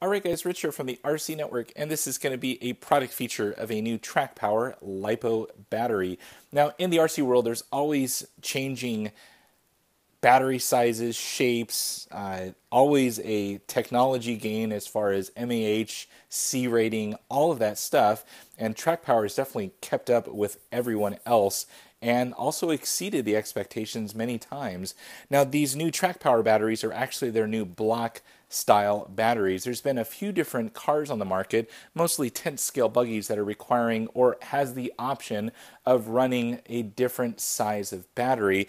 Alright guys, Rich here from the RC Network, and this is going to be a product feature of a new Trak Power Lipo battery. Now, in the RC world, there's always changing battery sizes, shapes, always a technology gain as far as mAh, C rating, all of that stuff, and Trak Power has definitely kept up with everyone else and also exceeded the expectations many times. Now, these new Trak Power batteries are actually their new Block style batteries. There's been a few different cars on the market, mostly 10th scale buggies that are requiring or has the option of running a different size of battery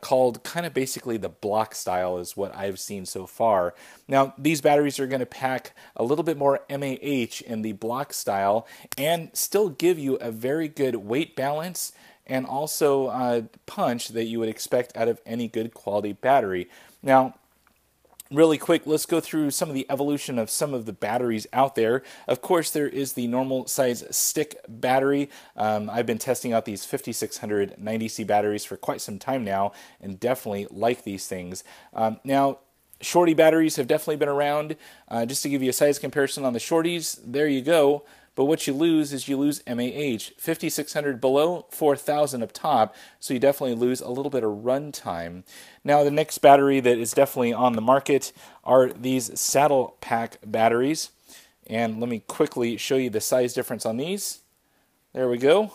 called kind of basically the Block style is what I've seen so far. Now, these batteries are going to pack a little bit more mAh in the Block style and still give you a very good weight balance and also punch that you would expect out of any good quality battery. Now, really quick, let's go through some of the evolution of some of the batteries out there. Of course, there is the normal size stick battery. I've been testing out these 5600 90C batteries for quite some time now and definitely like these things. Now, shorty batteries have definitely been around. Just to give you a size comparison on the shorties, there you go. But what you lose is you lose mAh. 5600 below, 4000 up top, so you definitely lose a little bit of run time. Now, the next battery that is definitely on the market are these saddle pack batteries. And let me quickly show you the size difference on these. There we go.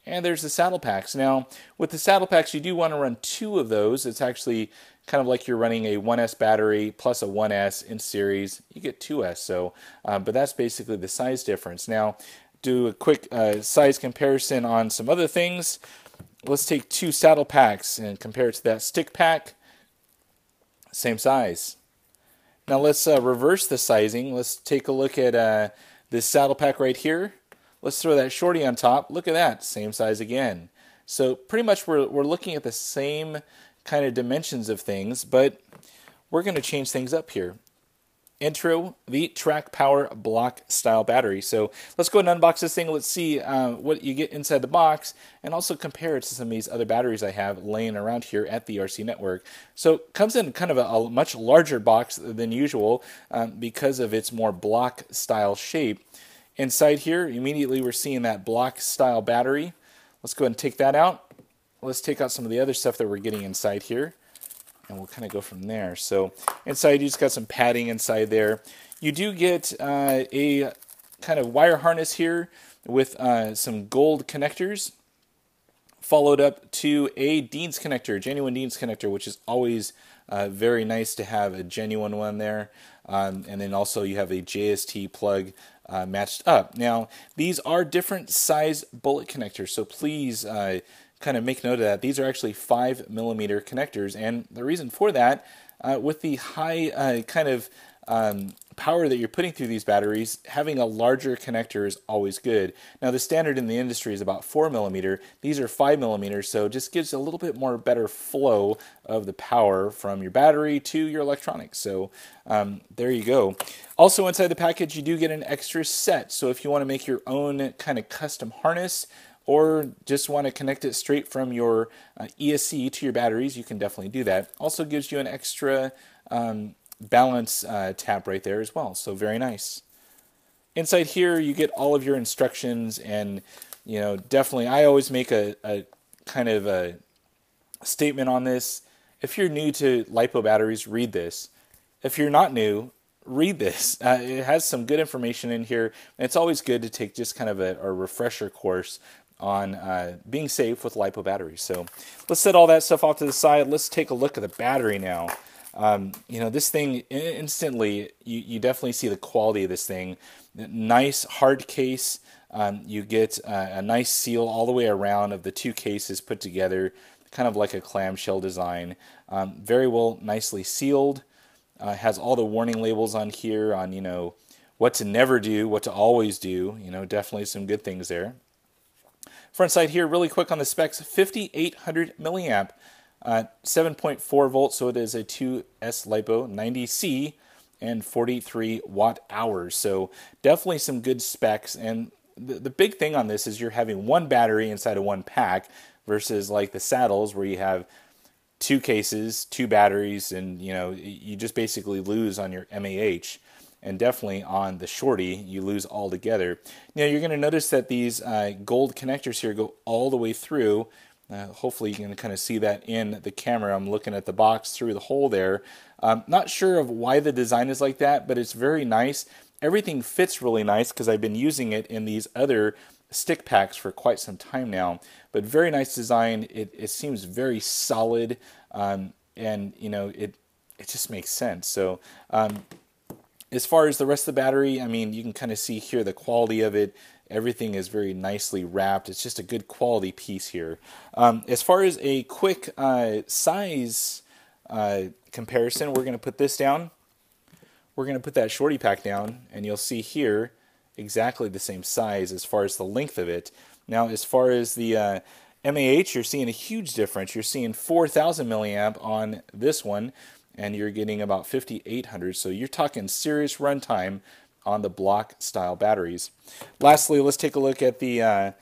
And there's the saddle packs. Now, with the saddle packs, you do want to run two of those. It's actually kind of like you're running a 1S battery plus a 1S in series. You get 2S, so, but that's basically the size difference. Now, do a quick size comparison on some other things. Let's take two saddle packs and compare it to that stick pack. Same size. Now, let's reverse the sizing. Let's take a look at this saddle pack right here. Let's throw that shorty on top. Look at that, same size again. So pretty much we're looking at the same kind of dimensions of things, but we're going to change things up here. Intro, the Trak Power Block style battery. So let's go ahead and unbox this thing. Let's see what you get inside the box and also compare it to some of these other batteries I have laying around here at the RC Network. So it comes in kind of a much larger box than usual because of its more block style shape. Inside here, immediately we're seeing that Block style battery. Let's go ahead and take that out. Let's take out some of the other stuff that we're getting inside here, and we'll kind of go from there. So inside, you just got some padding inside there. You do get a kind of wire harness here with some gold connectors, followed up to a Dean's connector, genuine Dean's connector, which is always very nice to have a genuine one there. And then also you have a JST plug matched up. Now, these are different size bullet connectors, so please kind of make note of that. These are actually 5mm connectors, and the reason for that, with the high kind of power that you're putting through these batteries, having a larger connector is always good. Now, the standard in the industry is about 4mm. These are 5mm, so it just gives a little bit more better flow of the power from your battery to your electronics. So there you go. Also inside the package, you do get an extra set. So if you want to make your own kind of custom harness, or just want to connect it straight from your ESC to your batteries, you can definitely do that. Also gives you an extra balance tab right there as well, so very nice. Inside here, you get all of your instructions, and definitely, I always make a kind of a statement on this. If you're new to LiPo batteries, read this. If you're not new, read this. It has some good information in here, and it's always good to take just kind of a refresher course on being safe with LiPo batteries. So let's set all that stuff off to the side. Let's take a look at the battery now. This thing, instantly, you definitely see the quality of this thing. Nice hard case. You get a nice seal all the way around of the two cases put together, kind of like a clamshell design. Very well, nicely sealed. Has all the warning labels on here on, what to never do, what to always do. Definitely some good things there. Front side here, really quick on the specs, 5800 milliamp, 7.4 volts, so it is a 2S LiPo, 90C, and 43 watt hours. So definitely some good specs. And the big thing on this is you're having one battery inside of one pack versus like the saddles where you have two cases, two batteries, and you just basically lose on your mAh. and definitely on the Shorty, you lose altogether. Now you're going to notice that these gold connectors here go all the way through. Hopefully you can kind of see that in the camera. I'm looking at the box through the hole there. Not sure of why the design is like that, but it's very nice. Everything fits really nice because I've been using it in these other stick packs for quite some time now. But very nice design. It seems very solid, and you know it just makes sense. So as far as the rest of the battery, I mean, you can kind of see here the quality of it. Everything is very nicely wrapped. It's just a good quality piece here. As far as a quick size comparison, we're going to put this down. We're going to put that Shorty pack down, and you'll see here exactly the same size as far as the length of it. Now, as far as the MAH, you're seeing a huge difference. You're seeing 4,000 milliamp on this one, and you're getting about 5,800. So you're talking serious runtime on the block style batteries. Lastly, let's take a look at the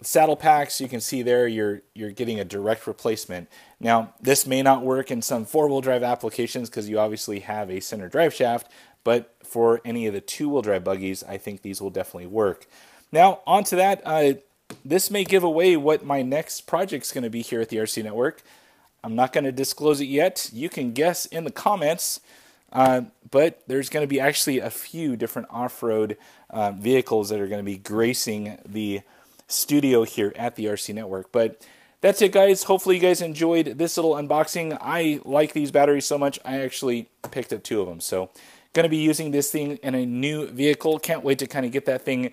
saddle packs. You can see there you're getting a direct replacement. Now, this may not work in some four-wheel drive applications because you obviously have a center drive shaft, but for any of the two-wheel drive buggies, I think these will definitely work. Now, on to that, this may give away what my next project's going to be here at the RC Network. I'm not going to disclose it yet. You can guess in the comments, but there's going to be actually a few different off-road vehicles that are going to be gracing the studio here at the RC Network. But that's it, guys. Hopefully you guys enjoyed this little unboxing. I like these batteries so much, I actually picked up 2 of them. So going to be using this thing in a new vehicle. Can't wait to kind of get that thing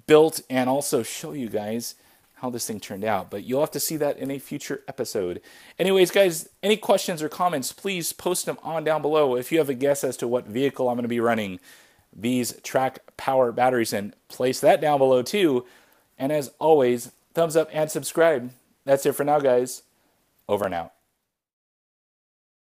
built and also show you guys how this thing turned out. But you'll have to see that in a future episode. Anyways, guys, any questions or comments, please post them on down below. If you have a guess as to what vehicle I'm going to be running these Trak Power batteries in, place that down below too. And as always, thumbs up and subscribe. That's it for now, guys. Over and out.